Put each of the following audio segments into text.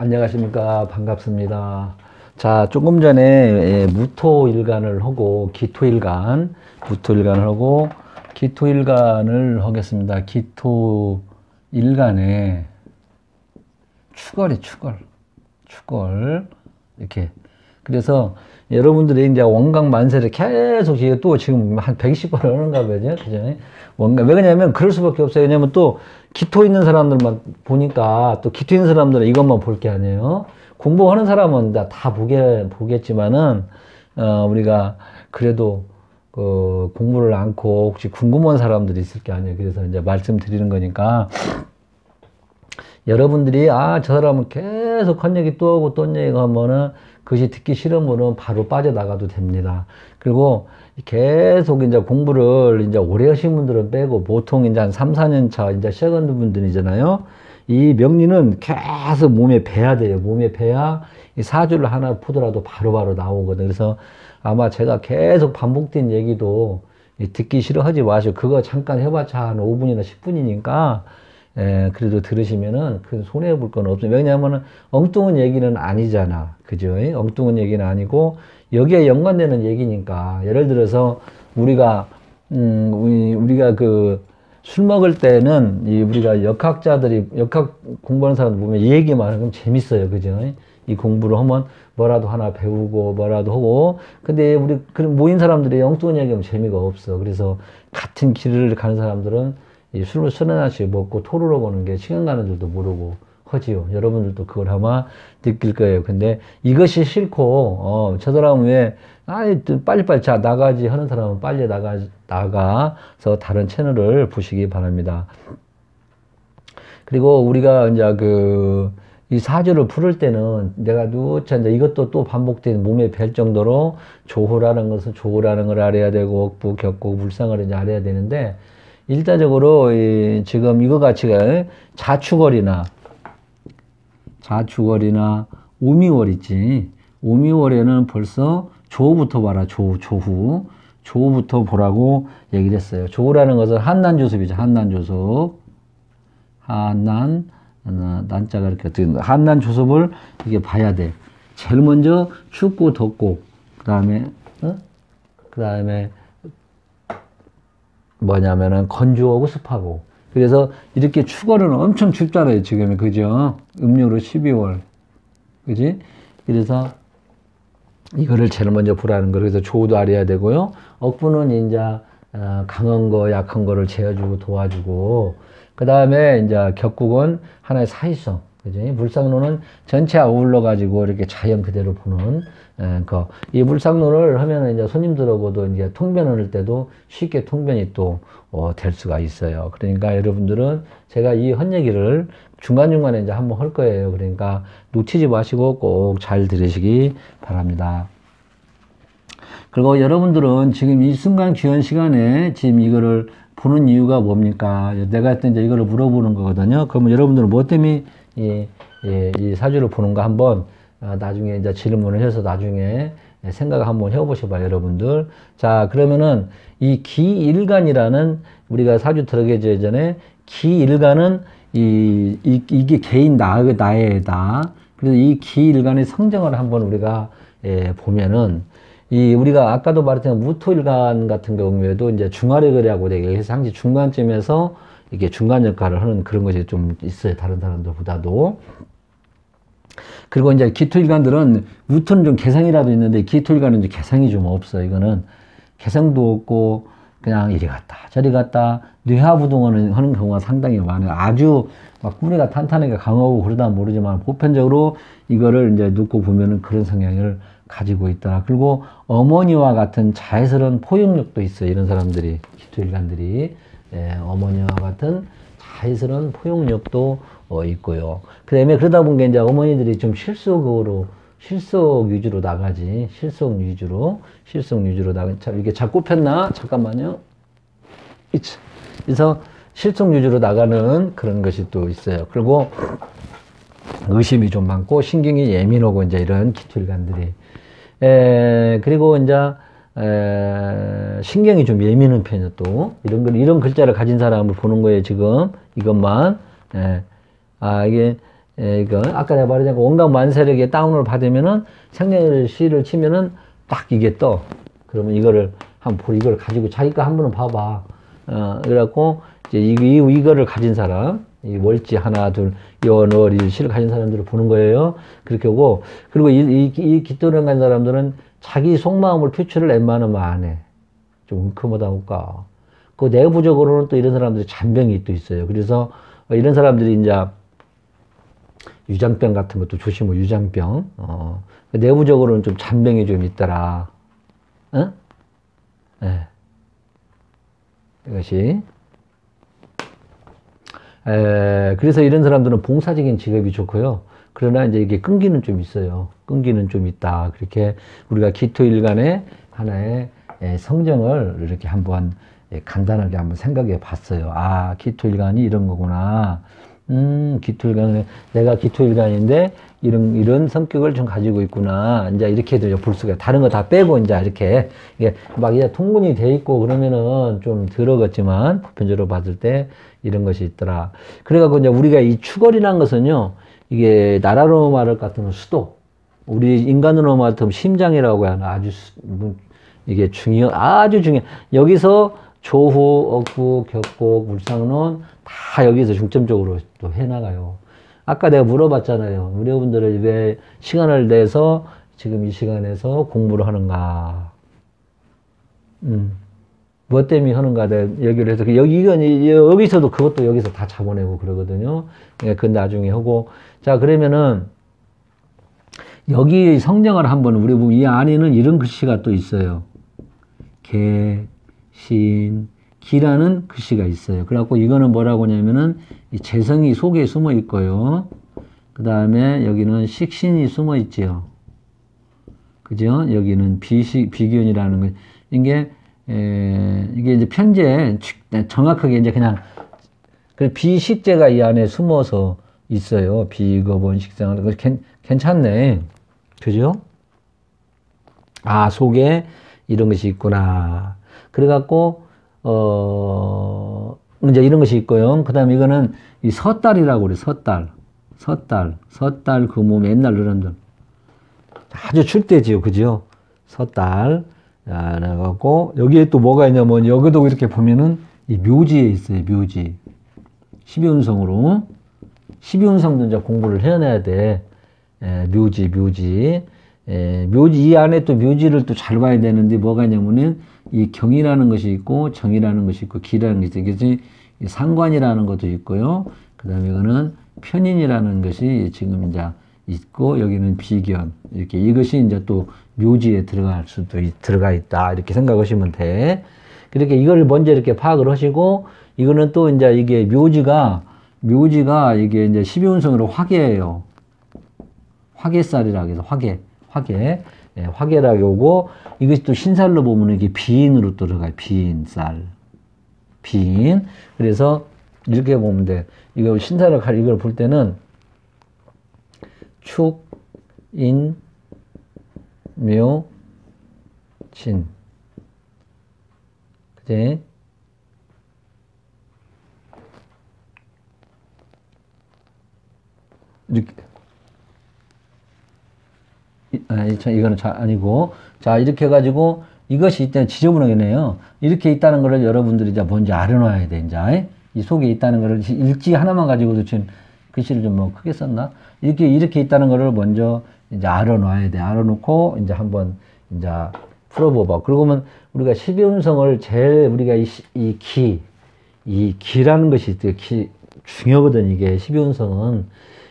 안녕하십니까. 반갑습니다. 자, 조금 전에 무토일간을 하고 기토일간을 하고 기토일간을 하겠습니다. 기토일간에 축월 이렇게. 그래서 여러분들이 이제 원강만세를 계속 또 지금 한 120번을 하는가 봐요. 그죠? 원강. 왜 그러냐면 그럴 수밖에 없어요. 왜냐면 또 기토 있는 사람들만 보니까 또 기토 있는 사람들은 이것만 볼 게 아니에요. 공부하는 사람은 다 보겠지만은, 우리가 그래도 공부를 않고 혹시 궁금한 사람들이 있을 게 아니에요. 그래서 이제 말씀드리는 거니까. 여러분들이 저 사람은 계속 한 얘기 또 하고 또 얘기 하면은 그것이 듣기 싫으면은 바로 빠져나가도 됩니다. 그리고 계속 이제 공부를 이제 오래 하신 분들은 빼고 보통 이제 한 3, 4년 차 이제 시작하는 분들이잖아요. 이 명리는 계속 몸에 배야 돼요. 몸에 배야 이 사주를 하나 푸더라도 바로바로 나오거든. 그래서 아마 제가 계속 반복된 얘기도 듣기 싫어하지 마시고 그거 잠깐 해봤자 한 5분이나 10분이니까 그래도 들으시면은 큰 손해볼 건 없어요. 왜냐하면은 엉뚱한 얘기는 아니잖아. 그죠? 엉뚱한 얘기는 아니고 여기에 연관되는 얘기니까. 예를 들어서 우리가 술 먹을 때는 우리가 역학 공부하는 사람들 보면 이 얘기만 하면 재밌어요. 그죠? 이 공부를 하면 뭐라도 하나 배우고 뭐라도 하고. 근데 우리 모인 사람들이 엉뚱한 얘기하면 재미가 없어. 그래서 같은 길을 가는 사람들은 이 술을 술 하나씩 먹고 토르러 보는 게 시간 가는 줄도 모르고 하지요. 여러분들도 그걸 아마 느낄 거예요. 근데 이것이 싫고, 저 사람은 왜, 빨리빨리 나가지 하는 사람은 빨리 나가서 다른 채널을 보시기 바랍니다. 그리고 우리가 이제 이 사주를 풀을 때는 내가 이제 이것도 또 반복된 몸에 뵐 정도로 조후라는 걸 알아야 되고, 억부, 격국, 불상을 이제 알아야 되는데, 일단적으로 지금 이거 같이가 자축월이나 오미월 있지. 오미월에는 벌써 조후부터 봐라. 조후부터 보라고 얘기를 했어요. 조후라는 것은 한난조습이죠. 한난조습. 난자가 이렇게 뜨는 거. 한난조습을 이게 봐야 돼. 제일 먼저 춥고 덥고 그다음에 뭐냐면은 건조하고 습하고. 그래서 이렇게 축월은 엄청 춥잖아요, 지금. 그죠? 음력으로 12월. 그지? 그래서 이거를 제일 먼저 보라는 거. 그래서 조도 알아야 되고요. 억부는 이제 강한 거, 약한 거를 재어주고 도와주고. 그 다음에 이제 격국은 하나의 사회성. 그지? 물상론은 전체 아울러 가지고 이렇게 자연 그대로 보는 거. 이 물상론을 하면은 이제 손님들하고도 이제 통변을 할 때도 쉽게 통변이 또 될 수가 있어요. 그러니까 여러분들은 제가 이 한 얘기를 중간중간에 이제 한번 할 거예요. 그러니까 놓치지 마시고 꼭 잘 들으시기 바랍니다. 그리고 여러분들은 지금 이 순간 귀한 시간에 지금 이거를 보는 이유가 뭡니까? 내가 했던 이제 이거를 물어보는 거거든요. 그러면 여러분들은 뭐 때문에 이 사주를 보는가 한번 나중에 이제 질문을 해서 나중에 생각을 한번 해보셔봐요, 여러분들. 자, 그러면은 이 기일간이라는 우리가 사주 들어가기 전에 기일간은 이게 개인 나의 나. 그래서 이 기일간의 성정을 한번 우리가 보면은 우리가 아까도 말했지만 무토일간 같은 경우에도 이제 중화래거래하고 되게 해서 항상 중간쯤에서 이게 중간 역할을 하는 그런 것이 좀 있어요. 다른 사람들보다도. 그리고 이제 기토일간들은 무토는 좀 개성이라도 있는데 기토일간은 개성이 좀 없어. 이거는 개성도 없고 그냥 이리 갔다 저리 갔다 뇌하부동하는 하는 경우가 상당히 많아요. 아주 막 뿌리가 탄탄하게 강하고 그러다 모르지만 보편적으로 이거를 이제 놓고 보면은 그런 성향을 가지고 있더라. 그리고 어머니와 같은 자애스러운 포용력도 있어요. 이런 사람들이 기토일간들이 어머니와 같은 자애스러운 포용력도 있고요. 그 다음에 그러다 보니까 이제 어머니들이 좀 실속 위주로 나가지. 실속 위주로 나가. 자, 이게 잘 꼽혔나? 잠깐만요. 그래서 실속 위주로 나가는 그런 것이 또 있어요. 그리고 의심이 좀 많고 신경이 예민하고 이제 이런 기토일간들이. 그리고 이제 신경이 좀 예민한 편이요. 또 이런 글자를 가진 사람을 보는 거예요. 지금 이것만. 이게 이거 아까 내가 말했잖아. 원각 만세력에 다운을 받으면은 생년월일을 치면은 딱 이게 떠. 그러면 이거를 한번 보고 이걸 가지고 자기 거 한 번은 봐봐. 그래갖고 이제 이거를 가진 사람, 이 월지 하나, 둘, 연월, 일시를 가진 사람들을 보는 거예요. 그렇게 오고, 그리고 이 기토를 가진 사람들은 자기 속마음을 표출을 웬만하면 안 해. 좀 웅큼하다 볼까. 그 내부적으로는 또 이런 사람들이 잔병이 또 있어요. 그래서 이런 사람들이 이제 유장병 같은 것도 조심하고, 유장병. 내부적으로는 좀 잔병이 좀 있더라. 응? 네. 이것이. 그래서 이런 사람들은 봉사적인 직업이 좋고요. 그러나 이제 이게 끈기는 좀 있어요. 끈기는 좀 있다. 그렇게 우리가 기토일간의 하나의 성정을 이렇게 한번 간단하게 한번 생각해 봤어요. 아, 기토일간이 이런 거구나. 기토일간은 내가 기토일간인데 이런 성격을 좀 가지고 있구나. 이제 이렇게도 볼 수가, 다른 거 다 빼고 이제 이렇게 이게 막 이제 통분이 돼 있고 그러면은 좀 들어갔지만 보편적으로 봤을 때 이런 것이 있더라. 그래갖고 이제 우리가 이 추걸이라는 것은요, 이게 나라로 말할 것 같으면 수도, 우리 인간으로 말할 것 같으면 심장이라고 하는 아주 이게 아주 중요. 여기서 조후, 억부, 격곡, 물상론 다 여기서 중점적으로 또 해나가요. 아까 내가 물어봤잖아요. 우리 여러분들은 왜 시간을 내서 지금 이 시간에서 공부를 하는가? 무엇 때문에 하는가? 내가 얘기를 해서 여기서도 그것도 여기서 다 잡아내고 그러거든요. 그 나중에 하고. 자, 그러면은 여기 성경을 한번 우리 보면 이 안에는 이런 글씨가 또 있어요. 개, 신, 기라는 글씨가 있어요. 그래갖고 이거는 뭐라고 하냐면은 이 재성이 속에 숨어 있고요. 그 다음에 여기는 식신이 숨어 있지요. 그죠? 여기는 비견이라는 거. 이게 이제 편제, 정확하게 이제 그냥, 비식재가 이 안에 숨어서 있어요. 비겁원 식상. 괜찮네. 그죠? 아, 속에 이런 것이 있구나. 그래갖고, 이제 이런 것이 있고요. 그 다음에 이거는 이 섣달이라고 그래, 섣달. 섣달, 금음, 옛날 어른들. 아주 출대지요. 그죠? 섣달. 자, 그래갖고, 여기에 또 뭐가 있냐면, 여기도 이렇게 보면은, 이 묘지에 있어요, 묘지. 12운성으로. 12운성도 이제 공부를 해내야 돼. 묘지. 묘지, 이 안에 또 묘지를 또 잘 봐야 되는데, 뭐가 있냐면은, 이 경이라는 것이 있고, 정이라는 것이 있고, 기라는 것이 있고, 그래서 상관이라는 것도 있고요. 그 다음에 이거는 편인이라는 것이 지금 이제 있고, 여기는 비견. 이렇게 이것이 이제 또 묘지에 들어가 있다. 이렇게 생각하시면 돼. 그렇게 이걸 먼저 이렇게 파악을 하시고, 이거는 또 이제 이게 묘지가 이게 이제 12운성으로 화계예요. 화계살이라고 해서 화계라고 오고, 이것이 또 신살로 보면 이게 비인으로 들어가요. 비인. 그래서 이렇게 보면 돼. 이거 신살을 이걸 볼 때는 축, 인, 묘, 진. 그지? 이렇게. 이거는 아니고. 자, 이렇게 해가지고, 이것이 일단 지저분하겠네요. 이렇게 있다는 거를 여러분들이 이제 먼저 알아놔야 돼, 이제. 이 속에 있다는 거를 일지 하나만 가지고도 지금 글씨를 좀 뭐 크게 썼나? 이렇게 있다는 거를 먼저 이제 알아놔야 돼. 알아놓고, 이제 한번, 이제 풀어봐봐. 그러면 우리가 12운성을 제일 우리가 이 기라는 것이 있어요. 중요하거든, 이게 12운성은.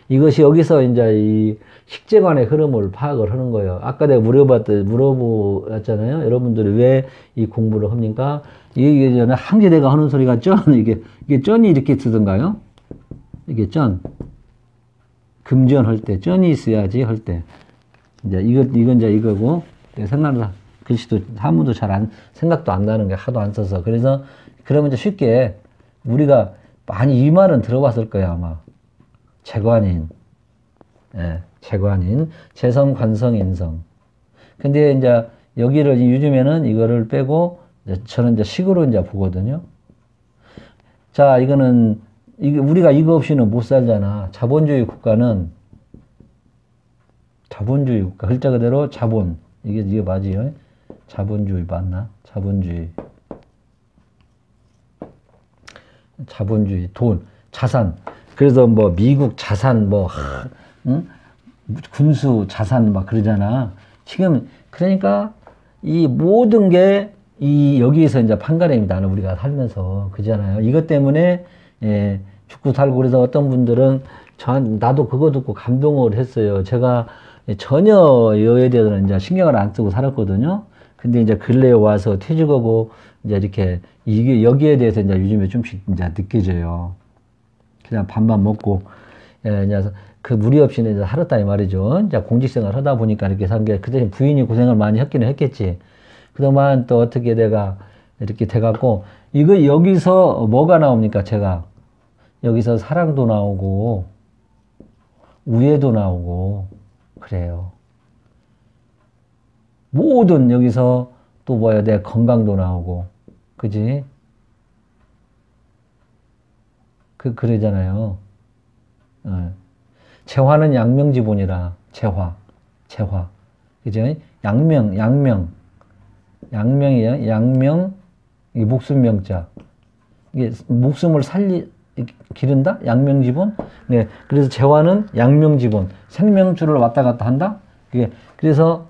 이것이 여기서 이제 이 식재관의 흐름을 파악을 하는 거예요. 아까 내가 물어보았잖아요. 여러분들이 왜 이 공부를 합니까? 이게 전에 항제대가 하는 소리가 이게 쩐이 이렇게 쓰던가요? 이게 쩐. 금전 할 때, 쩐이 있어야지 할 때. 이제 이건 이제 이거고, 글씨도 한문도 생각도 안 나는 게 하도 안 써서. 그래서, 그러면 이제 쉽게, 우리가 많이 이 말은 들어봤을 거야, 아마. 재관인, 재성, 관성, 인성. 근데 이제 여기를 요즘에는 이거를 빼고 저는 이제 식으로 이제 보거든요. 자, 이거는 이게 우리가 이거 없이는 못 살잖아. 자본주의 국가, 글자 그대로 자본. 이게 맞지요? 자본주의 맞나? 자본주의, 돈, 자산. 그래서 뭐 미국 자산, 응? 군수 자산 막 그러잖아. 지금 그러니까 이 모든 게 여기에서 이제 판가름이다. 우리가 살면서 그잖아요. 이것 때문에 죽고 살고. 그래서 어떤 분들은 나도 그거 듣고 감동을 했어요. 제가 전혀 이거에 대해서는 이제 신경을 안 쓰고 살았거든요. 근데 이제 근래에 와서 퇴직하고 이제 이렇게 여기에 대해서 이제 요즘에 좀씩 이제 느껴져요. 그냥 밥만 먹고 이제 그 무리 없이는 이제 살았다 이 말이죠. 이제 공직생활 하다 보니까 이렇게 산 게, 그 대신 부인이 고생을 많이 했기는 했겠지. 그동안 또 어떻게 내가 이렇게 돼갖고, 여기서 뭐가 나옵니까, 제가? 여기서 사랑도 나오고, 우애도 나오고, 그래요. 모든 여기서 또 내 건강도 나오고, 그지? 그러잖아요. 재화는 양명지본이라, 재화. 그죠? 양명이에요. 양명, 이게 목숨 명자. 이게 목숨을 기른다? 양명지본? 네. 그래서 재화는 양명지본. 생명줄을 왔다 갔다 한다? 그래서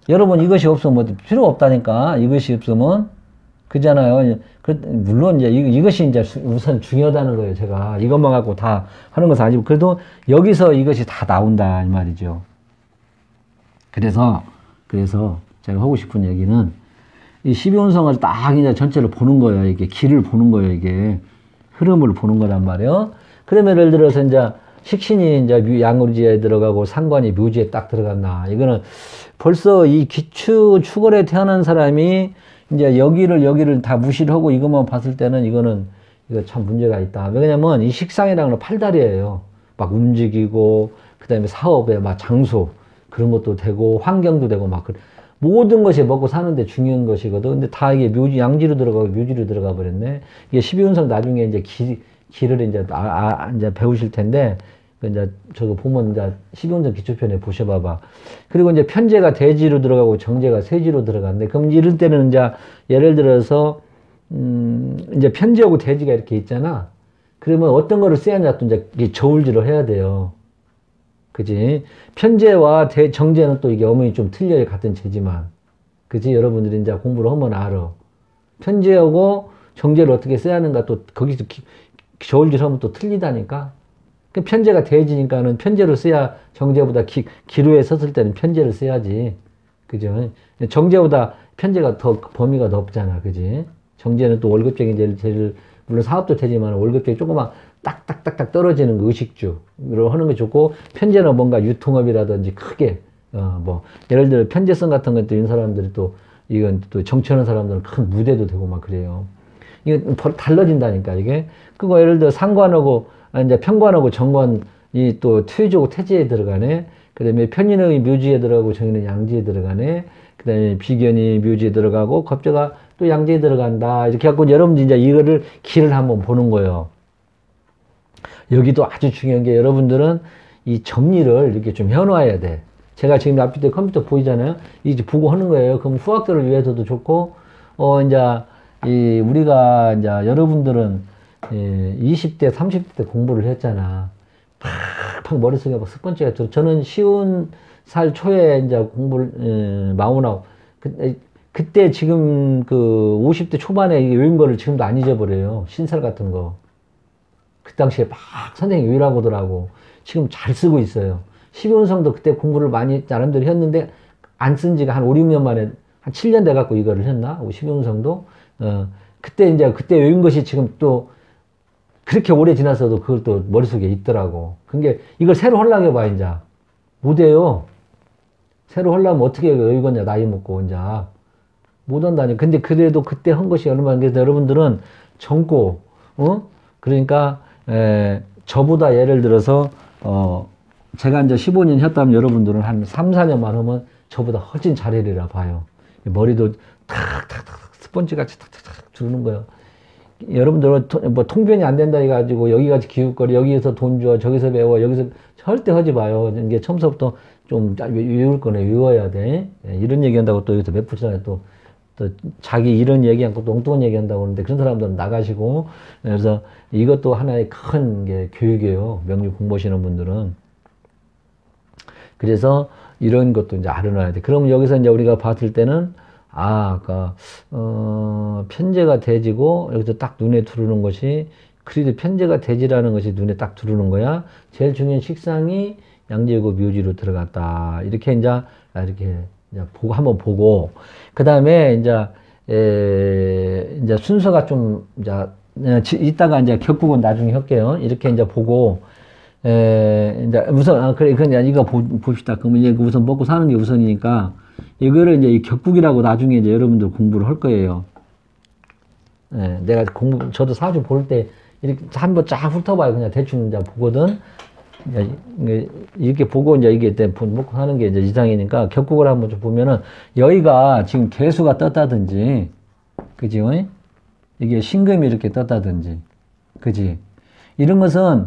여러분 이것이 없으면 필요 없다니까. 이것이 없으면. 그잖아요. 물론 이제 이것이 이제 우선 중요하다는 거예요. 제가 이것만 갖고 다 하는 것은 아니고, 그래도 여기서 이것이 다 나온다 이 말이죠. 그래서 제가 하고 싶은 얘기는 이 12운성을 딱 이제 전체를 보는 거예요. 이게 길을 보는 거예요. 이게 흐름을 보는 거란 말이에요. 그러면 예를 들어서 이제 식신이 이제 양의지에 들어가고 상관이 묘지에 딱 들어갔나. 이거는 벌써 이 기추 축월에 태어난 사람이 이제 여기를 다 무시를 하고 이것만 봤을 때는 이거 참 문제가 있다. 왜냐면 이 식상이라는 건 팔다리예요. 막 움직이고, 그 다음에 사업에 막 장소, 그런 것도 되고, 환경도 되고, 모든 것이 먹고 사는데 중요한 것이거든. 근데 다 이게 양지로 들어가고 묘지로 들어가 버렸네. 이게 12운성 나중에 이제 길을 이제 이제 배우실 텐데, 이제 저거 보면 이제 12운성 기초편에 보셔봐봐. 그리고 이제 편제가 대지로 들어가고 정제가 세지로 들어갔는데, 그럼 이럴 때는 이제 예를 들어서 이제 편제하고 대지가 이렇게 있잖아. 그러면 어떤 거를 써야 하냐, 또 이제 저울질을 해야 돼요. 그지? 편제와 정제는 또 이게 어머니 좀 틀려요. 같은 제지만. 그지? 여러분들이 이제 공부를 하면 알아. 편제하고 정제를 어떻게 써야 하는가, 또 거기서 저울질 하면 또 틀리다니까. 편제가 대지니까는 편제로 써야, 정제보다 기로에 섰을 때는 편제를 써야지. 그죠? 정제보다 편제가 더 범위가 넓잖아. 그지? 정제는 또 월급적인 제일 물론 사업도 되지만 월급적이 조금만 딱딱딱딱 떨어지는 거, 의식주로 하는 게 좋고, 편제는 뭔가 유통업이라든지 크게 예를 들어 편제성 같은 것도 있는 사람들이 또 이건 또 정치하는 사람들은 큰 무대도 되고 막 그래요. 이게 달라진다니까. 이게 그거 예를 들어 상관하고 이제 편관하고 정관이 또 퇴조고 태지에 들어가네. 그 다음에 편인의 묘지에 들어가고 정인의 양지에 들어가네. 그 다음에 비견이 묘지에 들어가고 겁재가 또 양지에 들어간다. 이렇게 해갖고 여러분들 이제 이거를 길을 한번 보는 거예요. 여기도 아주 중요한 게, 여러분들은 이 정리를 이렇게 좀 해놔야 돼. 제가 지금 앞에 컴퓨터 보이잖아요. 이제 보고 하는 거예요. 그럼 후학들을 위해서도 좋고, 이제, 우리가 이제 여러분들은 20대, 30대 때 공부를 했잖아. 팍팍 머릿속에 막 습관지가 들어. 저는 50살 초에 이제 공부를, 마흔아홉. 그때 지금 50대 초반에 외운 거를 지금도 안 잊어버려요. 신설 같은 거. 그 당시에 막 선생님이 외우라고 하더라고. 지금 잘 쓰고 있어요. 12운성도 그때 공부를 많이 나름대로 했는데, 안 쓴 지가 한 5, 6년 만에, 한 7년 돼갖고 이거를 했나? 12운성도. 그때 외운 것이 지금 또, 그렇게 오래 지났어도 그걸 또 머릿속에 있더라고. 그게, 이걸 새로 하려고 해봐, 이제. 못해요. 새로 하려면 어떻게 외우겠냐, 나이 먹고, 이제. 못 한다니. 근데 그래도 그때 한 것이 얼마나, 그래서 여러분들은 젊고, 그러니까, 저보다 예를 들어서, 제가 이제 15년 했다면 여러분들은 한 3, 4년만 하면 저보다 훨씬 잘해리라 봐요. 머리도 탁탁탁 스펀지 같이 탁탁탁 주는 거예요. 여러분들 뭐 통변이 안 된다 해가지고 여기까지 기웃거리, 여기에서 돈 줘, 저기서 배워, 여기서 절대 하지 마요. 이게 처음부터 좀 외울 거네, 외워야 돼. 예, 이런 얘기한다고 또 여기서 몇 푸시나 또 자기 이런 얘기하고 또 엉뚱한 얘기한다고 하는데 그런 사람들은 나가시고. 그래서 이것도 하나의 큰 게 교육이에요. 명리 공부하시는 분들은. 그래서 이런 것도 이제 알아놔야 돼. 그럼 여기서 이제 우리가 봤을 때는 아까 편제가 돼지고 여기서 딱 눈에 들어오는 것이 그래도 편제가 돼지라는 것이 눈에 딱 들어오는 거야. 제일 중요한 식상이 양재고 묘지로 들어갔다. 이렇게 이제 보고 한번 보고 그 다음에 이제 순서가 좀 이따가 이제 격국은 나중에 할게요. 이렇게 이제 보고 이제 우선 그래 그냥 이거 봅시다. 그러면 이제 우선 먹고 사는 게 우선이니까 이거를 이제 이 격국이라고 나중에 이제 여러분들 공부를 할 거예요. 예, 내가 저도 사주 볼 때 이렇게 한번 쫙 훑어봐요. 그냥 대충 이제 보거든. 이렇게 보고 이제 이게 먹고 사는 게 이제 이상이니까 격국을 한번 좀 보면은 여기가 지금 개수가 떴다든지, 그지? 이게 신금이 이렇게 떴다든지, 그지? 이런 것은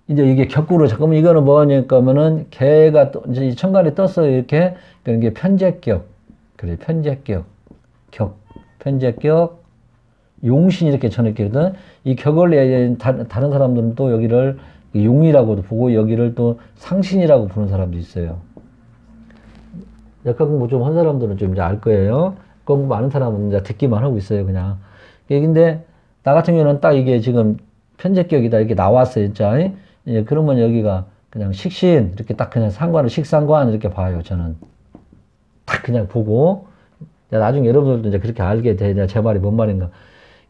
이제 이게 격국으로 잠깐만 이거는 뭐냐면은 개가 이제 이 천간에 떴어요. 이렇게 그러니까 이게 편제격, 그래 편제격, 편제격, 용신 이렇게 쳐놓거든. 이 격을 다른 사람들은 또 여기를 용이라고도 보고 여기를 또 상신이라고 부르는 사람도 있어요. 역학 공부 좀 한 사람들은 좀 이제 알 거예요. 공부 많은 사람은 이제 듣기만 하고 있어요, 그냥. 근데 나 같은 경우는 딱 이게 지금 편제격이다 이렇게 나왔어요, 진짜. 예, 그러면 여기가 그냥 식신 이렇게 딱 그냥 상관을 식상관 이렇게 봐요, 저는. 딱 그냥 보고 나중에 여러분들도 이제 그렇게 알게 돼. 제 말이 뭔 말인가.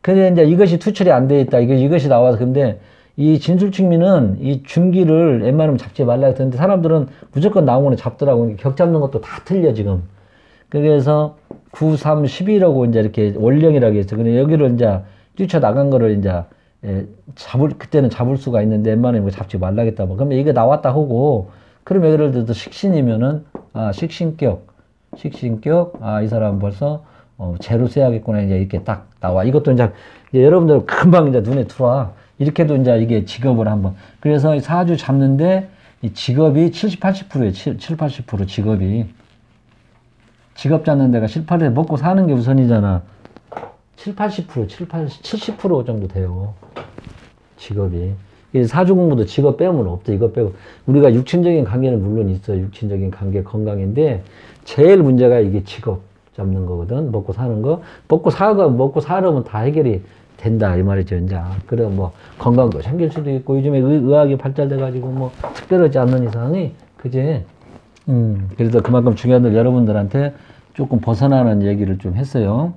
근데 이제 이것이 투철이 안 돼 있다. 이것이 나와서 근데 이 진술측미는 이 중기를 웬만하면 잡지 말라 했는데 사람들은 무조건 나오는 잡더라고. 격 잡는 것도 다 틀려, 지금. 그래서 9, 3, 12라고 이제 이렇게 원령이라고 했어. 근데 여기를 이제 뛰쳐나간 거를 이제 그때는 잡을 수가 있는데 웬만하면 잡지 말라겠다. 뭐. 그러면 이게 나왔다 하고, 그럼 예를 들어서 식신이면은, 식신격. 이 사람은 벌써, 재로 써야겠구나. 이제 이렇게 딱 나와. 이것도 이제 여러분들 금방 이제 눈에 들어와. 이렇게도 이제 이게 직업을 한번. 그래서 사주 잡는데 이 직업이 70, 80%예요. 7, 80% 직업이. 직업 잡는 데가 7, 80% 먹고 사는 게 우선이잖아. 7, 80%, 70% 정도 돼요. 직업이. 사주 공부도 직업 빼면 없대. 이거 빼고. 우리가 육친적인 관계는 물론 있어요. 육친적인 관계 건강인데 제일 문제가 이게 직업 잡는 거거든. 먹고 사는 거. 먹고 사려면 다 해결이 된다. 이 말이죠, 이제. 그래, 뭐, 건강도 생길 수도 있고, 요즘에 의학이 발달돼가지고, 뭐, 특별하지 않는 이상이, 그지? 그래서 그만큼 중요한 걸 여러분들한테 조금 벗어나는 얘기를 좀 했어요.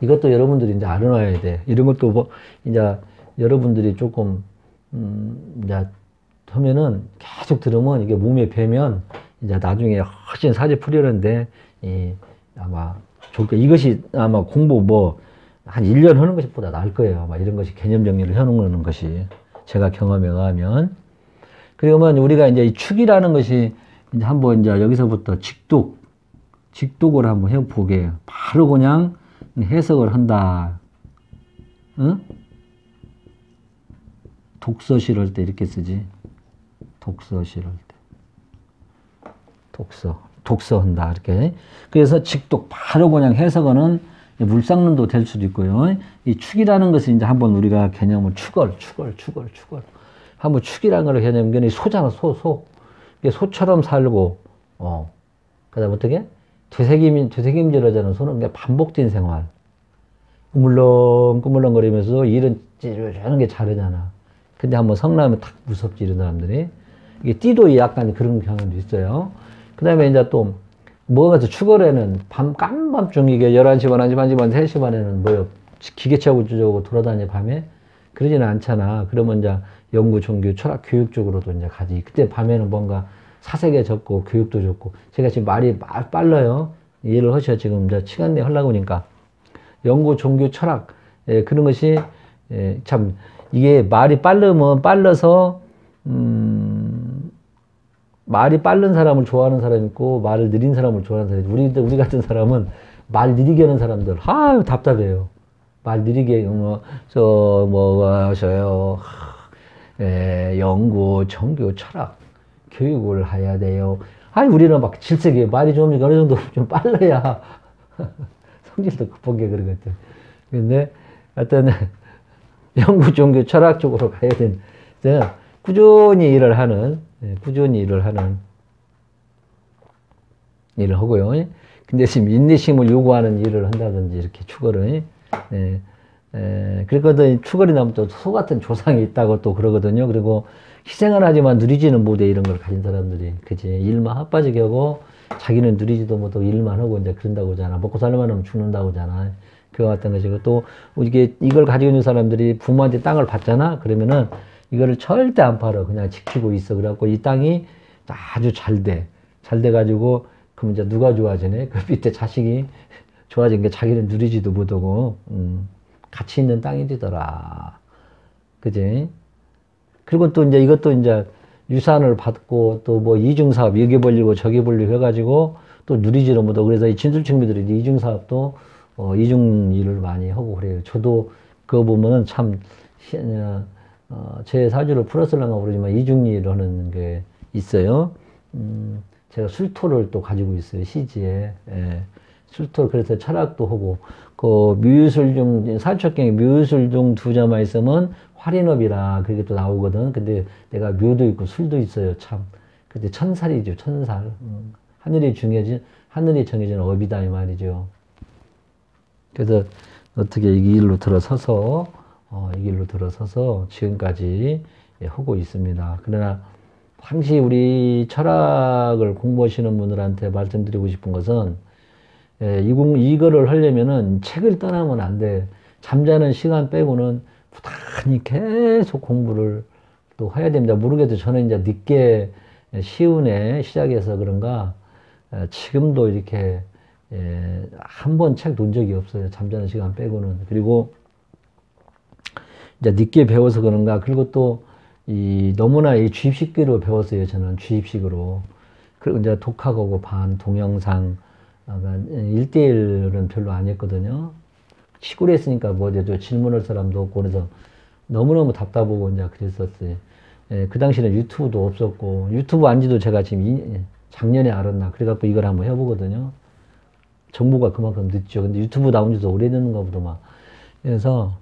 이것도 여러분들이 이제 알아놔야 돼. 이런 것도 뭐, 이제 여러분들이 조금, 이제 하면은 계속 들으면 이게 몸에 배면 이제 나중에 훨씬 사지 풀리는데, 아마 좋게, 이것이 아마 공부 뭐, 한 1년 하는 것보다 나을 거예요. 아마 이런 것이 개념 정리를 해놓는 것이. 제가 경험에 의하면. 그러면 우리가 이제 이 축이라는 것이 이제 한번 이제 여기서부터 직독을 한번 해보게. 바로 그냥 해석을 한다. 응? 독서 실을 때 이렇게 쓰지. 독서 실을 때. 독서한다. 이렇게. 그래서 직독 바로 그냥 해석하는 물상론도 될 수도 있고요. 이 축이라는 것은 이제 한번 우리가 개념을 축을. 한번 축이라는 걸 개념이 소잖아, 소. 이게 소처럼 살고, 그 다음 어떻게? 되새김질하자는 소는 그냥 반복된 생활. 꾸물렁거리면서 일은 찌르는 게 잘하잖아. 근데 한번 성나면 탁 무섭지, 이런 사람들이. 이게 띠도 약간 그런 경향도 있어요. 그 다음에 이제 또, 뭐가 또 추월에는 깜밤중 이게 11시 반, 1시 반, 2시 반, 3시 반에는 뭐요? 기계차고 저쩌고 돌아다니 밤에? 그러지는 않잖아. 그러면 이제 연구, 종교, 철학, 교육 쪽으로도 이제 가지. 그때 밤에는 뭔가 사색에 적고 교육도 좋고. 제가 지금 말이 빨라요. 이해를 하셔. 지금 이제 시간 내에 하려고 하니까. 연구, 종교, 철학. 그런 것이, 참, 이게 말이 빨라서, 말이 빠른 사람을 좋아하는 사람이 있고 말을 느린 사람을 좋아하는 사람이 있고 우리 같은 사람은 말 느리게 하는 사람들 답답해요. 말 느리게, 저요, 연구, 종교, 철학, 교육을 해야 돼요. 아니, 우리는 막 질색이 말이 좀 어느 정도 좀 빨라야 성질도 급하게 그러거든. 근데 하여튼, 연구, 종교, 철학 쪽으로 가야 되는, 꾸준히 일을 하는, 일을 하고요. 근데 지금 인내심을 요구하는 일을 한다든지 이렇게 추구를, 그랬거든. 추구리 나면 또 소 같은 조상이 있다고 또 그러거든요. 그리고 희생을 하지만 누리지는 못해, 이런 걸 가진 사람들이. 그치. 일만 핫빠지게 하고, 자기는 누리지도 못하고 일만 하고 이제 그런다고 하잖아. 먹고 살려면 하면 죽는다고 하잖아. 그와 같은 것이고, 또, 이걸 가지고 있는 사람들이 부모한테 땅을 받잖아? 그러면은, 이거를 절대 안 팔아. 그냥 지키고 있어. 그래갖고 이 땅이 아주 잘 돼. 잘 돼가지고, 그럼 이제 누가 좋아지네? 그 밑에 자식이 좋아진 게 자기는 누리지도 못하고, 가치 있는 땅이 되더라. 그지? 그리고 또 이제 이것도 이제 유산을 받고 또 뭐 이중사업, 여기 벌리고 저기 벌리고 해가지고 또 누리지도 못하고, 그래서 이 진술층미들이 이중사업도, 이중일을 많이 하고 그래요. 저도 그거 보면은 참, 제 사주를 풀었을랑가 모르지만 이중일을 하는 게 있어요. 제가 술토를 또 가지고 있어요. 시지에. 예. 술토, 그래서 철학도 하고, 그 묘술중, 사주경에 묘술중 두 자만 있으면 활인업이라 그게 또 나오거든. 근데 내가 묘도 있고 술도 있어요. 참. 근데 천살이죠. 천살. 하늘이 정해진 업이다, 이 말이죠. 그래서 어떻게 이 길로 들어서서, 지금까지 하고 있습니다. 그러나, 항시 우리 철학을 공부하시는 분들한테 말씀드리고 싶은 것은, 이거를 하려면은 책을 떠나면 안 돼. 잠자는 시간 빼고는 부단히 계속 공부를 또 해야 됩니다. 모르겠어요. 저는 이제 늦게 시운에 시작해서 그런가, 지금도 이렇게, 한 번 책 놓은 적이 없어요. 잠자는 시간 빼고는. 그리고, 이제 늦게 배워서 그런가, 그리고 또, 너무나 이 주입식으로 배웠어요. 저는 주입식으로. 그리고 이제 독학하고 반, 동영상, 1대1은 별로 안 했거든요. 시골에 있으니까 뭐, 이제 질문할 사람도 없고, 그래서 너무너무 답답하고 이제 그랬었어요. 그 당시에는 유튜브도 없었고, 유튜브 안지도 제가 지금 작년에 알았나. 그래갖고 이걸 한번 해보거든요. 정보가 그만큼 늦죠. 근데 유튜브 나온 지도 오래됐는가 보더만. 그래서,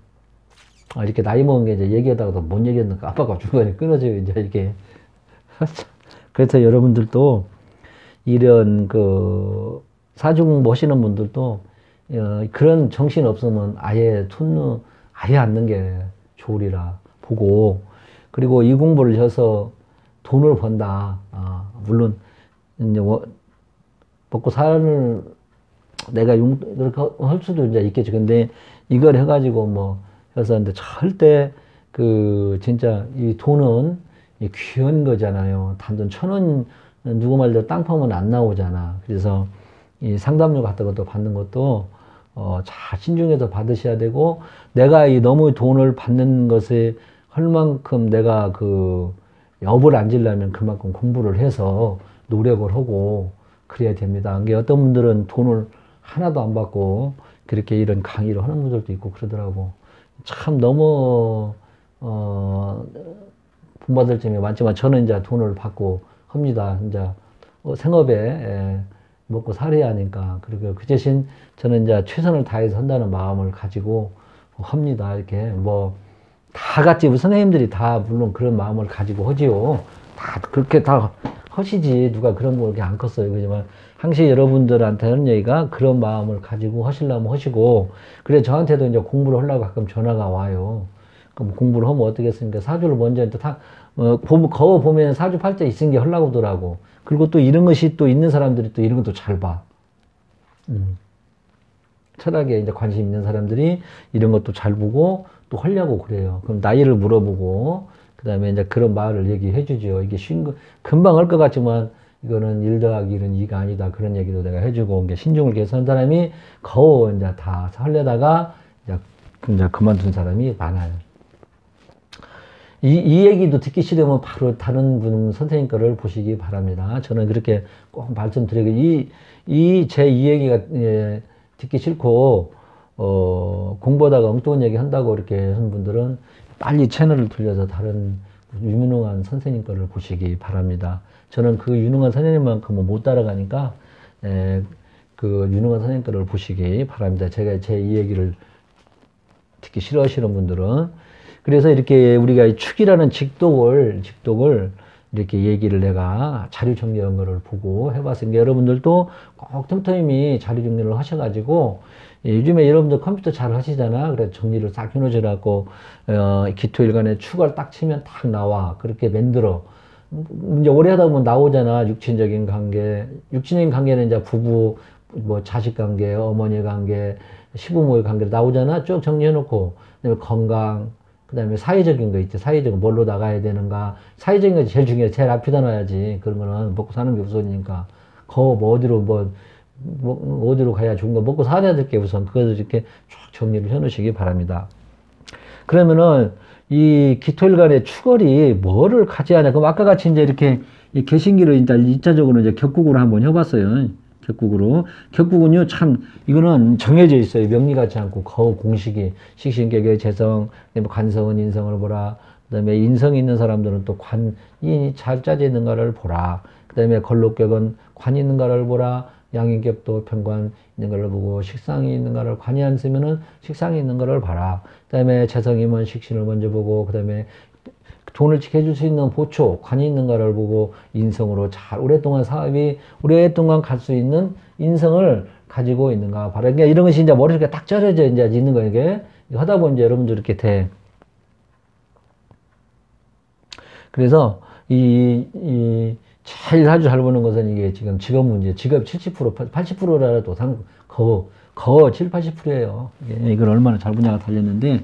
이렇게 나이 먹은 게 이제 얘기하다가도 못 얘기했는가 깜빡하고 중간에 끊어져요. 이제 이렇게. 그래서 여러분들도 이런 사주 공부 하시는 분들도 그런 정신 없으면 아예 아예 앉는 게 좋으리라 보고, 그리고 이 공부를 해서 돈을 번다. 물론 이제 먹고 사는 내가 그렇게 할 수도 이제 있겠죠. 근데 이걸 해가지고 뭐 해서 근데 절대 진짜 이 돈은 귀한 거잖아요. 단돈 1,000원 누구 말대로 땅 파면 안 나오잖아. 그래서 이 상담료 같은 것도 받는 것도 잘 신중해서 받으셔야 되고, 내가 너무 돈을 받는 것에 할 만큼 내가 업을 안 지려면 그만큼 공부를 해서 노력을 하고 그래야 됩니다. 이게 어떤 분들은 돈을 하나도 안 받고 그렇게 이런 강의를 하는 분들도 있고 그러더라고. 참 너무 본받을 점이 많지만 저는 이제 돈을 받고 합니다. 이제 생업에 먹고 살아야 하니까. 그리고 그 대신 저는 이제 최선을 다해서 한다는 마음을 가지고 합니다. 이렇게 뭐 다 같이 우리 선생님들이 다 물론 그런 마음을 가지고 하지요. 다 그렇게 다 하시지. 누가 그런 거 이렇게 안 컸어요. 그렇지만 항상 여러분들한테 하는 얘기가 그런 마음을 가지고 하시려면 하시고, 그래 저한테도 이제 공부를 하려고 가끔 전화가 와요. 그럼 공부를 하면 어떻겠습니까? 사주를 먼저 거울 보면 사주 팔자 있은 게 하려고 하더라고. 그리고 또 이런 것이 또 있는 사람들이 또 이런 것도 잘 봐. 철학에 이제 관심 있는 사람들이 이런 것도 잘 보고 또 하려고 그래요. 그럼 나이를 물어보고, 그 다음에 이제 그런 말을 얘기해 주죠. 이게 금방 할 것 같지만, 이거는 1 더하기 1은 2가 아니다. 그런 얘기도 내가 해주고, 이게 신중을 계속한 사람이 거의 이제 다 하려다가, 이제 그만둔 사람이 많아요. 이 얘기도 듣기 싫으면 바로 다른 분 선생님 거를 보시기 바랍니다. 저는 그렇게 꼭 말씀드리고, 제 이 얘기가, 듣기 싫고, 공부하다가 엉뚱한 얘기 한다고 이렇게 하는 분들은 빨리 채널을 돌려서 다른 유능한 선생님 거를 보시기 바랍니다. 저는 그 유능한 선생님만큼은 못 따라가니까 그 유능한 선생님 거를 보시기 바랍니다. 제가 제 이 얘기를 듣기 싫어하시는 분들은. 그래서 이렇게 우리가 축이라는 직독을 이렇게 얘기를 내가 자료 정리한 거를 보고 해봤으니까 여러분들도 꼭 틈틈이 자료 정리를 하셔가지고 요즘에 여러분들 컴퓨터 잘 하시잖아. 그래서 정리를 싹 해놓으시라고 기토일간에 축을 딱 치면 딱 나와. 그렇게 만들어. 이제 오래 하다 보면 나오잖아. 육친적인 관계. 육친적인 관계는 이제 부부, 뭐 자식 관계, 어머니 관계, 시부모의 관계로 나오잖아. 쭉 정리해놓고. 그다음에 건강. 그 다음에 사회적인 거 있지. 사회적인 거 뭘로 나가야 되는가. 사회적인 거 제일 중요해. 제일 앞에다 놔야지. 그런 거는 먹고 사는 게 우선이니까. 뭐 어디로 어디로 가야 좋은 거 먹고 살아야 될 게 우선. 그것을 이렇게 쭉 정리를 해 놓으시기 바랍니다. 그러면은 이 기토일간의 축월이 뭐를 가져야 하냐. 그럼 아까 같이 이제 이렇게 개신기를 일단 2차적으로 이제 격국으로 한번 해봤어요. 격국으로. 격국은요, 참, 이거는 정해져 있어요. 명리 같지 않고, 공식이. 식신격의 재성, 관성은 인성을 보라. 그 다음에 인성이 있는 사람들은 또 관이 잘 짜져 있는가를 보라. 그 다음에 걸록격은 관이 있는가를 보라. 양인격도 편관 있는 걸 보고, 식상이 있는가를 관이 안 쓰면은 식상이 있는 거를 봐라. 그 다음에 재성이면 식신을 먼저 보고, 그 다음에 돈을 지켜줄 수 있는 보초, 관이 있는가를 보고 인성으로 잘 오랫동안 오랫동안 갈 수 있는 인성을 가지고 있는가 봐라. 그러니까 이런 것이 이제 머릿속에 딱 절여져 이제 있는 거예요. 이게 하다 보면 이제 여러분들 이렇게 돼. 그래서 제일 아주 잘 보는 것은 이게 지금 직업 문제. 직업 70%, 80%라도 거의 7, 80%예요. 이걸 얼마나 잘 보냐가 달렸는데.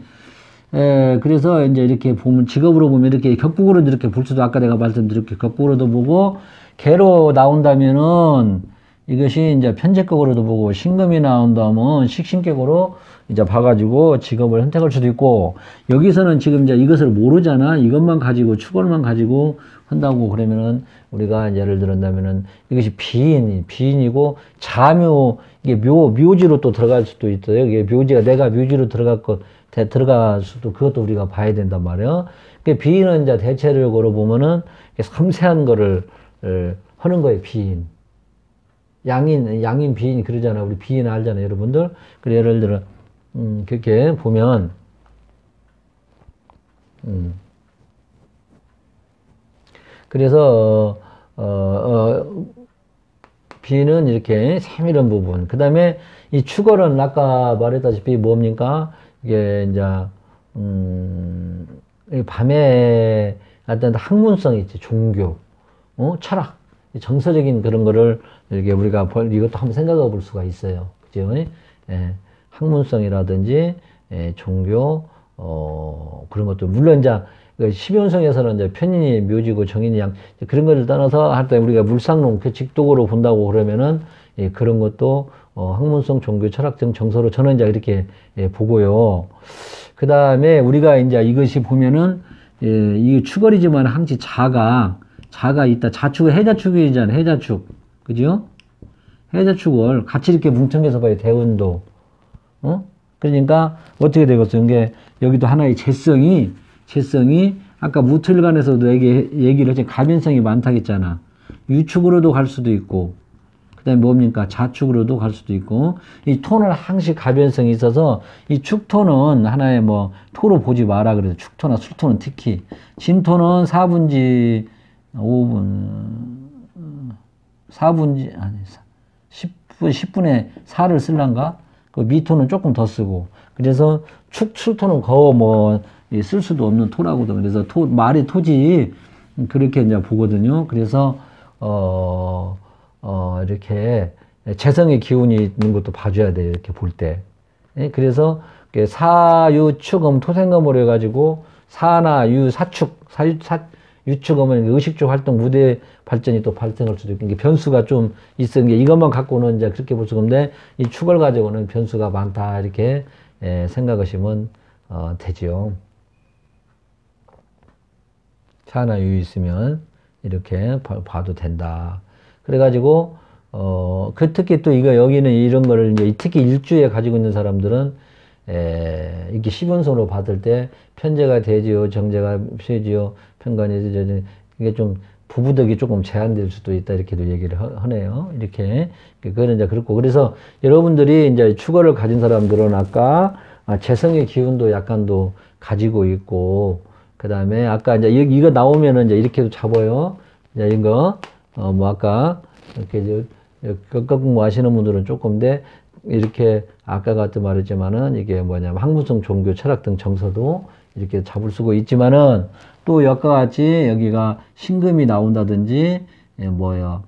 그래서 이제 이렇게 보면, 직업으로 보면 이렇게 격국으로 이렇게 볼 수도, 아까 내가 말씀드렸게 격국으로도 보고, 개로 나온다면은 이것이 이제 편제격으로도 보고, 신금이 나온다면 식신격으로 이제 봐가지고 직업을 선택할 수도 있고, 여기서는 지금 이제 이것을 모르잖아. 이것만 가지고, 축월만 가지고 한다고 그러면은 우리가 예를 들었다면은 이것이 비인이고, 자묘, 이게 묘지로 또 들어갈 수도 있어요. 이게 묘지가 내가 묘지로 들어갈 수도, 그것도 우리가 봐야 된단 말이에요. 비인은 이제 대체적으로 보면은 섬세한 거를 하는 거예요, 비인. 양인, 비인 그러잖아. 우리 비인 알잖아요, 여러분들. 그래, 예를 들어, 그렇게 보면, 그래서, 비인은 이렇게 세밀한 부분. 그 다음에 이 축월은 아까 말했다시피 뭡니까? 이게 이제 밤에 어떤 학문성이 있지. 종교, 철학, 정서적인 그런 거를 이렇게 우리가 이것도 한번 생각해 볼 수가 있어요. 그죠? 학문성이라든지 종교, 그런 것도 물론 이제 12운성에서는 이제 편인이 묘지고 정인이 양, 그런 것을 떠나서 할 때 우리가 물상론 그 직독으로 본다고 그러면은 그런 것도 학문성, 종교, 철학 등 정서로 저는 이제 이렇게 보고요. 그 다음에 우리가 이제 이것이 보면은 이게 축월이지만 항시 자가 있다. 자축은 해자축이잖아. 해자축, 그죠? 해자축을 같이 이렇게 뭉청해서 봐요. 대운도. 그러니까 어떻게 되겠어요? 이게 여기도 하나의 재성이 아까 무틀간에서도 얘기를 했지. 가변성이 많다고 했잖아. 유축으로도 갈 수도 있고, 그 다음에 뭡니까? 자축으로도 갈 수도 있고, 이 토는 항시 가변성이 있어서, 이 축토는 하나의 토로 보지 마라 그래서 축토나 술토는 특히. 진토는 4분지 10분의 4를 쓸란가? 그 미토는 조금 더 쓰고. 그래서 술토는 거의 쓸 수도 없는 토라고도. 그래서 말이 토지, 그렇게 이제 보거든요. 그래서, 이렇게 재성의 기운이 있는 것도 봐줘야 돼요. 이렇게 볼 때. 그래서 사유축음 토생금으로 해가지고 사나 유사축, 유축음은 의식주 활동 무대 발전이 또 발생할 수도 있고, 변수가 좀 있는 게 이것만 갖고는 이제 그렇게 볼 수가 없는데, 이 축을 가지고는 변수가 많다. 이렇게 생각하시면 되지요. 사나 유 있으면 이렇게 봐도 된다. 그래가지고, 특히 또 여기는 이런 거를 이제 특히 일주에 가지고 있는 사람들은, 이렇게 시분선으로 받을 때 편제가 되지요, 정제가 쇠지요, 편관이 되죠. 이게 좀 부부덕이 조금 제한될 수도 있다 이렇게도 얘기를 하네요. 이렇게 그거는 이제 그렇고 그래서 여러분들이 이제 축월을 가진 사람들은 아까 재성의 기운도 약간도 가지고 있고 그 다음에 아까 이제 이거 나오면은 이제 이렇게도 잡아요. 이제 이거 뭐 아까 이렇게 격국무 하시는 분들은 조금인데 이렇게 아까 같은 말했지만은 이게 뭐냐면 학문성 종교 철학 등 정서도 이렇게 잡을 수가 있지만은 또 여기와 같이 여기가 신금이 나온다든지 뭐야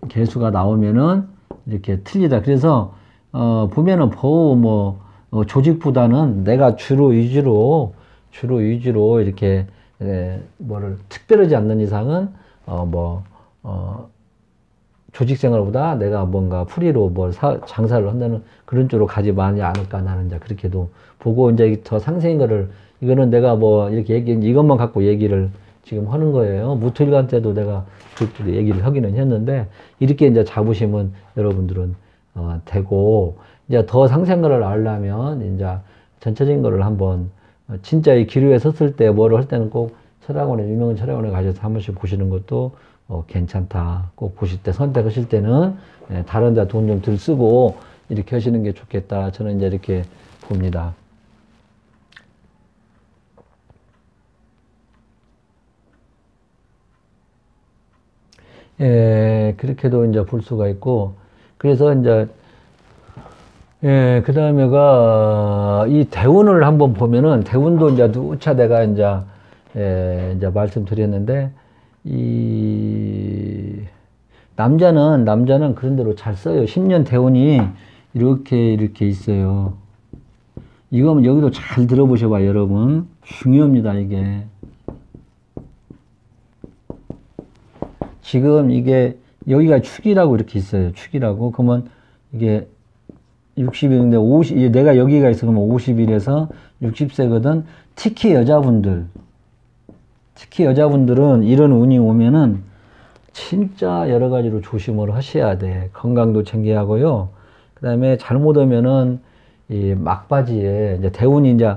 개수가 나오면은 이렇게 틀리다. 그래서 보면은 조직보다는 내가 주로 위주로 이렇게 뭐를 특별하지 않는 이상은 조직 생활보다 내가 뭔가 프리로 장사를 한다는 그런 쪽으로 가지 많이 않을까 나는 이제 그렇게도 보고 이제 더 상세한 거를 이거는 내가 이렇게 이것만 갖고 얘기를 지금 하는 거예요. 무토일관 때도 내가 그것도 얘기를 하기는 했는데 이렇게 이제 잡으시면 여러분들은 되고 이제 더 상세한 거를 알려면 이제 전체적인 거를 한번 진짜 이 기류에 섰을 때 뭐를 할 때는 꼭 철학원에 유명한 철학원에 가셔서 한 번씩 보시는 것도 괜찮다. 꼭 보실 때 선택하실 때는 다른 데 돈 좀 덜 쓰고 이렇게 하시는 게 좋겠다. 저는 이제 이렇게 봅니다. 그렇게도 이제 볼 수가 있고 그래서 이제 그 다음에가 이 대운을 한번 보면은 대운도 이제 누차 내가 이제 말씀드렸는데 이 남자는 그런 대로 잘 써요. 10년 대운이 이렇게 있어요. 이거는 여기도 잘 들어보셔봐, 여러분. 중요합니다, 이게. 지금 이게 여기가 축이라고 이렇게 있어요. 축이라고. 그러면 이게 60일인데 50, 내가 여기가 있어. 그러면 50일에서 60세거든. 특히 여자분들은 이런 운이 오면은 진짜 여러 가지로 조심을 하셔야 돼. 건강도 챙겨야 하고요. 그 다음에 잘못 오면은 이 막바지에 이제 대운이 이제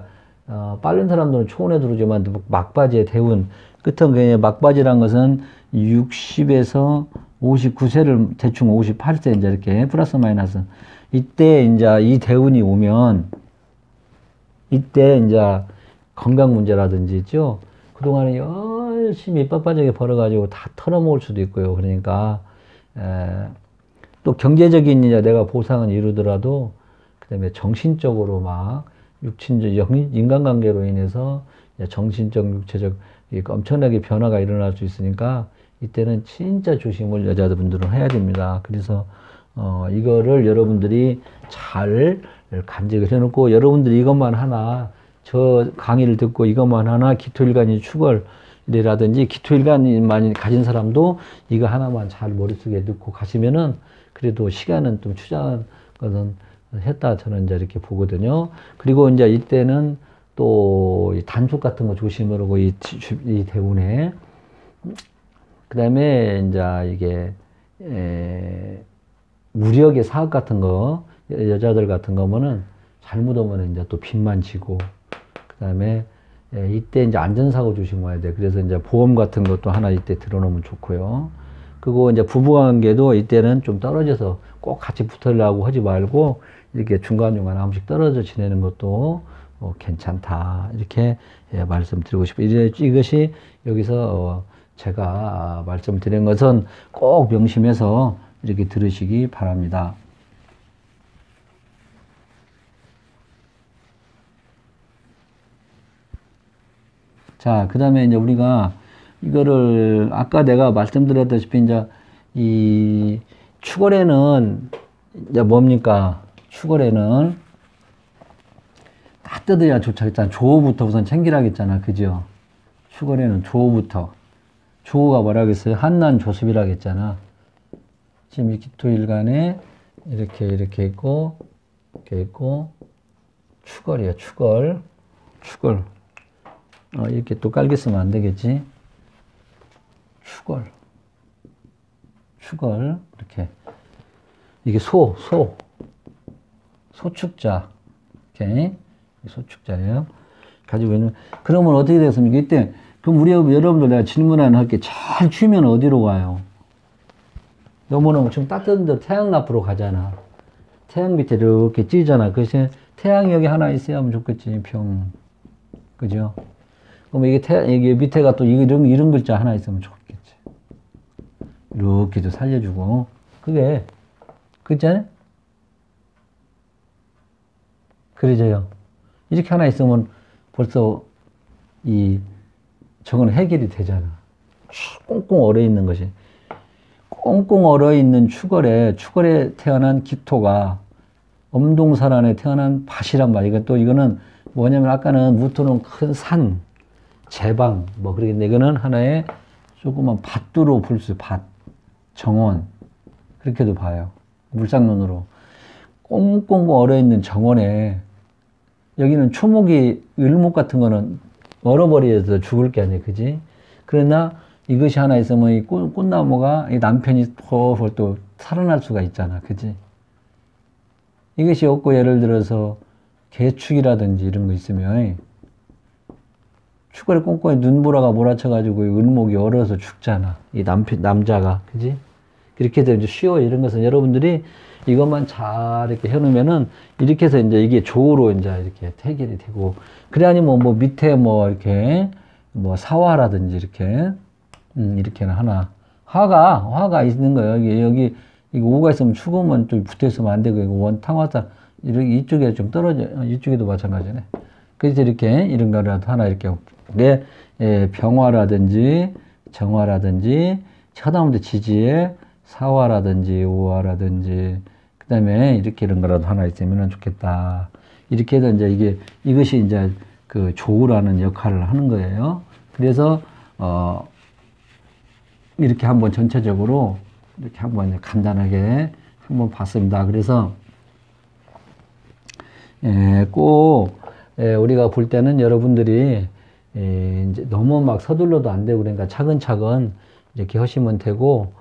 빠른 사람들은 초운에 들어오지만 막바지에 대운 끝은 막바지란 것은 60에서 59세를 대충 58세 이제 이렇게 플러스 마이너스 이때 이제 이 대운이 오면 이때 이제 건강 문제라든지 있죠. 그동안에 열심히 빡빡하게 벌어가지고 다 털어먹을 수도 있고요. 그러니까 또 경제적인 이제 내가 보상은 이루더라도 그다음에 정신적으로 막 육친적 인간관계로 인해서 정신적 육체적 엄청나게 변화가 일어날 수 있으니까 이때는 진짜 조심을 여자분들은 해야 됩니다. 그래서 이거를 여러분들이 잘 간직을 해놓고 여러분들이 이것만 하나 저 강의를 듣고 이것만 하나 기토일간이 축월이라든지 기토일간이 많이 가진 사람도 이거 하나만 잘 머릿속에 넣고 가시면은 그래도 시간은 좀 투자한 것은 했다 저는 이제 이렇게 보거든요. 그리고 이제 이때는 또 단속 같은 거 조심하라고 이 대운에 그 다음에 이제 이게 무력의 사업 같은 거 여자들 같은 거면은 잘못 오면 이제 또 빚만 지고 그 다음에 이때 이제 안전사고 조심해야 돼. 그래서 이제 보험 같은 것도 하나 이때 들어놓으면 좋고요. 그리고 이제 부부관계도 이때는 좀 떨어져서 꼭 같이 붙으려고 하지 말고 이렇게 중간중간 한 번씩 떨어져 지내는 것도 괜찮다. 이렇게 말씀드리고 싶어요. 이것이 여기서 제가 말씀드린 것은 꼭 명심해서 이렇게 들으시기 바랍니다. 자, 그 다음에 이제 우리가 이거를 아까 내가 말씀드렸다시피 이제 이 축월에는 이제 뭡니까? 축월에는 다 뜯어야 좋잖아. 조호부터 우선 챙기라고 했잖아. 그죠? 축월에는 조호부터. 조호가 뭐라고 했어요? 한난조습이라고 했잖아. 지금 이 기토일간에 이렇게 있고, 이렇게 있고, 축월이야, 축월. 이렇게 또 깔게 쓰면 안 되겠지? 축월. 이렇게. 이게 소축자. 이렇게. 소축자예요. 가지고 있는. 그러면 어떻게 되겠습니까? 이때, 그럼 우리 여러분들 내가 질문 하나 할게. 잘 추면 어디로 가요? 너무너무 좀 따뜻한데 태양 앞으로 가잖아. 태양 밑에 이렇게 찌잖아. 그래서 태양이 여기 하나 있어야 하면 좋겠지. 평. 그죠? 그럼 이게 밑에가 또 이런 글자 하나 있으면 좋겠지. 이렇게 좀 살려주고. 그게, 그렇잖아요? 그러죠요. 이렇게 하나 있으면 벌써 저건 해결이 되잖아. 꽁꽁 얼어 있는 것이. 꽁꽁 얼어 있는 추걸에 태어난 기토가 엄동설안에 태어난 밭이란 말이야. 또 이거는 뭐냐면 아까는 무토는 큰 산, 제방, 뭐 그러겠네. 이거는 하나의 조그만 밭두로 볼 수, 밭, 정원. 그렇게도 봐요. 물상론으로. 꽁꽁 얼어 있는 정원에 여기는 초목이 을목 같은 거는 얼어버려서 죽을 게 아니에요. 그지? 그러나 이것이 하나 있으면 이 꽃나무가 이 남편이 또 살아날 수가 있잖아. 그지? 이것이 없고 예를 들어서 개축이라든지 이런 거 있으면 축구를 꽁꽁히 눈보라가 몰아쳐가지고 을목이 얼어서 죽잖아. 이 남자가. 그지? 그렇게 해서 이제 쉬워. 이런 것은 여러분들이 이것만 잘 이렇게 해놓으면은 이렇게 해서 이제 이게 조로 이제 이렇게 해결이 되고. 그래 아니면 뭐 밑에 뭐 이렇게 뭐 사화라든지 이렇게는 하나. 화가 있는 거예요. 여기 이거 오가 있으면 축으면 좀 붙어 있으면 안 되고, 이거 원탕화사 이쪽에 좀 떨어져. 이쪽에도 마찬가지네. 그래서 이렇게 이런 거라도 하나 이렇게 병화라든지 정화라든지 쳐다보면 지지에 사화라든지 오화라든지 그 다음에 이렇게 이런 거라도 하나 있으면 좋겠다. 이렇게 해서 이제 이것이 이제 그 조우라는 역할을 하는 거예요. 그래서 이렇게 한번 전체적으로 이렇게 한번 간단하게 한번 봤습니다. 그래서 꼭 우리가 볼 때는 여러분들이 이제 너무 막 서둘러도 안 되고, 그러니까 차근차근 이렇게 하시면 되고,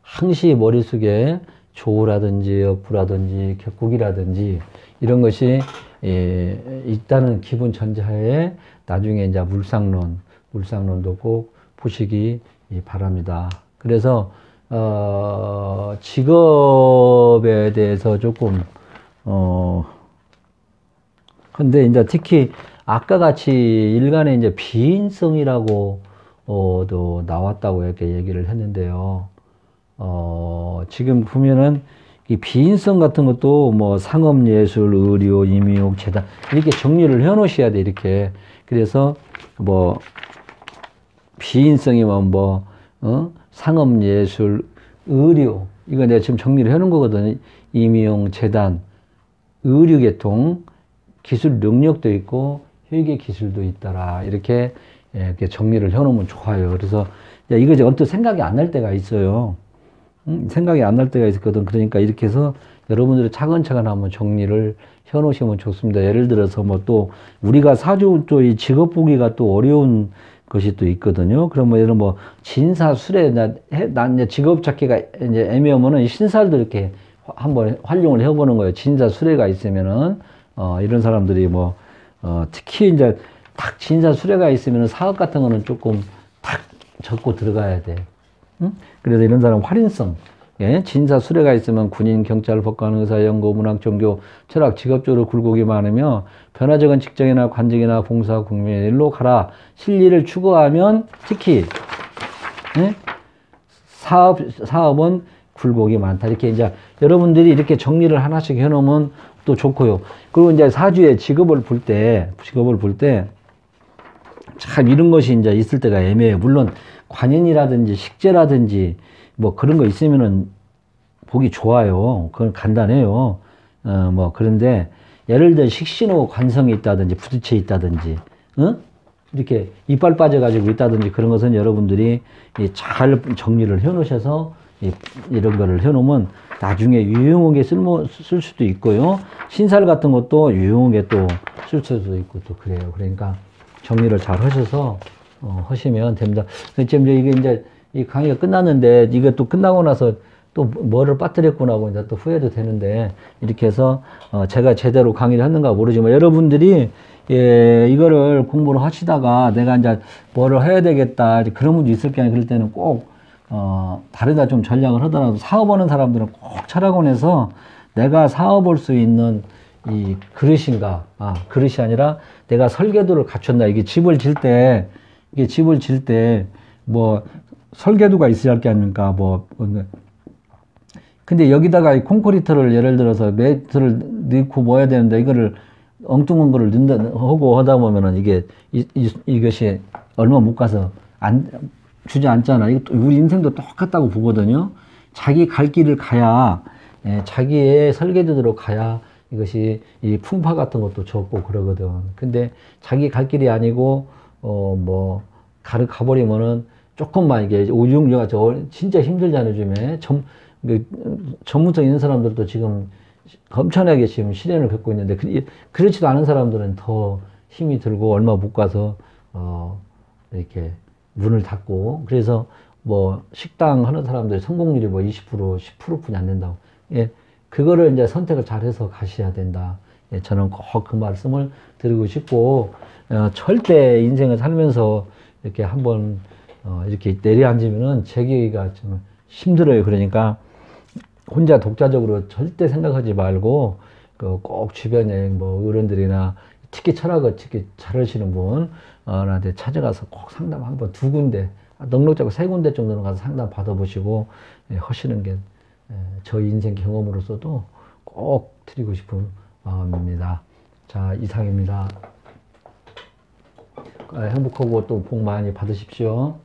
항시 머릿속에 조우라든지 역부라든지 격국이라든지 이런 것이 있다는 기본 전제하에 나중에 이제 물상론도 꼭 보시기 바랍니다. 그래서 직업에 대해서 조금 근데 이제 특히 아까 같이 일간에 이제 비인성이라고 도 나왔다고 이렇게 얘기를 했는데요. 지금 보면은 이 비인성 같은 것도 뭐 상업예술, 의료, 임용, 재단 이렇게 정리를 해 놓으셔야 돼. 이렇게. 그래서 뭐 비인성이면 뭐 상업예술, 의료 이거 내가 지금 정리를 해 놓은 거거든요. 임용, 재단, 의료계통, 기술 능력도 있고 회계 기술도 있더라. 이렇게 정리를 해놓으면 좋아요. 그래서 이거 이제 언뜻 생각이 안 날 때가 있어요. 생각이 안 날 때가 있었거든. 그러니까 이렇게 해서 여러분들이 차근차근 한번 정리를 해놓으시면 좋습니다. 예를 들어서 뭐 또 우리가 사주 또 이 직업 보기가 또 어려운 것이 또 있거든요. 그럼 뭐 예를 뭐 진사 수레 난 이제 직업 찾기가 이제 애매하면은 신살도 이렇게 한번 활용을 해보는 거예요. 진사 수레가 있으면은 이런 사람들이 뭐 특히 이제 딱 진사 수레가 있으면 사업 같은 거는 조금 딱 적고 들어가야 돼. 응? 그래서 이런 사람 활인성, 진사 수레가 있으면 군인, 경찰, 법관, 의사, 연구, 문학, 종교, 철학, 직업적으로 굴곡이 많으며 변화적인 직장이나 관직이나 봉사, 국민의 일로 가라. 실리를 추구하면 특히 사업은 굴곡이 많다. 이렇게 이제 여러분들이 이렇게 정리를 하나씩 해놓으면 또 좋고요. 그리고 이제 사주의 직업을 볼 때 참 이런 것이 이제 있을 때가 애매해요. 물론 관인이라든지 식재라든지 뭐 그런 거 있으면은 보기 좋아요. 그건 간단해요. 뭐 그런데 예를 들어 식신호 관성이 있다든지 부딪혀 있다든지, 이렇게 이빨 빠져가지고 있다든지 그런 것은 여러분들이 잘 정리를 해 놓으셔서 이런 거를 해 놓으면 나중에 유용하게 쓸 수도 있고요. 신살 같은 것도 유용하게 또 쓸 수도 있고 또 그래요. 그러니까 정리를 잘 하셔서 하시면 됩니다. 지금 이게 이제 이 강의가 끝났는데 이것도 끝나고 나서 또 뭐를 빠뜨렸구나 하고 이제 또 후회도 되는데, 이렇게 해서 제가 제대로 강의를 했는가 모르지만 여러분들이 예, 이거를 공부를 하시다가 내가 이제 뭐를 해야 되겠다 그런 분도 있을 게 아니라, 그럴 때는 꼭 다르다 좀 전략을 하더라도 사업하는 사람들은 꼭 철학원에서 내가 사업할 수 있는 이 그릇인가, 그릇이 아니라 내가 설계도를 갖췄나. 이게 집을 질 때, 뭐 설계도가 있어야 할 게 아닙니까? 근데 여기다가 이 콘크리트를 예를 들어서 매트를 넣고 뭐 해야 되는데, 이거를 엉뚱한 거를 하고 하다 보면은 이것이 얼마 못 가서 주저앉잖아. 이거 우리 인생도 똑같다고 보거든요. 자기 갈 길을 가야, 자기의 설계도대로 가야 이것이 이 풍파 같은 것도 적고 그러거든. 근데 자기 갈 길이 아니고 가버리면은 조금만 이게 오중료가 진짜 힘들잖아요. 요즘에 전문성 있는 사람들도 지금 엄청나게 지금 시련을 겪고 있는데, 그렇지도 않은 사람들은 더 힘이 들고 얼마 못 가서 이렇게 문을 닫고, 그래서 식당 하는 사람들 성공률이 20% 10%뿐이 안 된다고. 예, 그거를 이제 선택을 잘해서 가셔야 된다. 예, 저는 꼭 그 말씀을 드리고 싶고, 절대 인생을 살면서 이렇게 한번 이렇게 내려앉으면은 재기가 좀 힘들어요. 그러니까 혼자 독자적으로 절대 생각하지 말고, 꼭 주변에 어른들이나 특히 철학을 특히 잘하시는 분한테 찾아가서 꼭 상담 한번 2군데, 넉넉 잡고 3군데 정도는 가서 상담 받아보시고 하시는 게 저희 인생 경험으로서도 꼭 드리고 싶은 마음입니다. 자, 이상입니다. 행복하고 또 복 많이 받으십시오.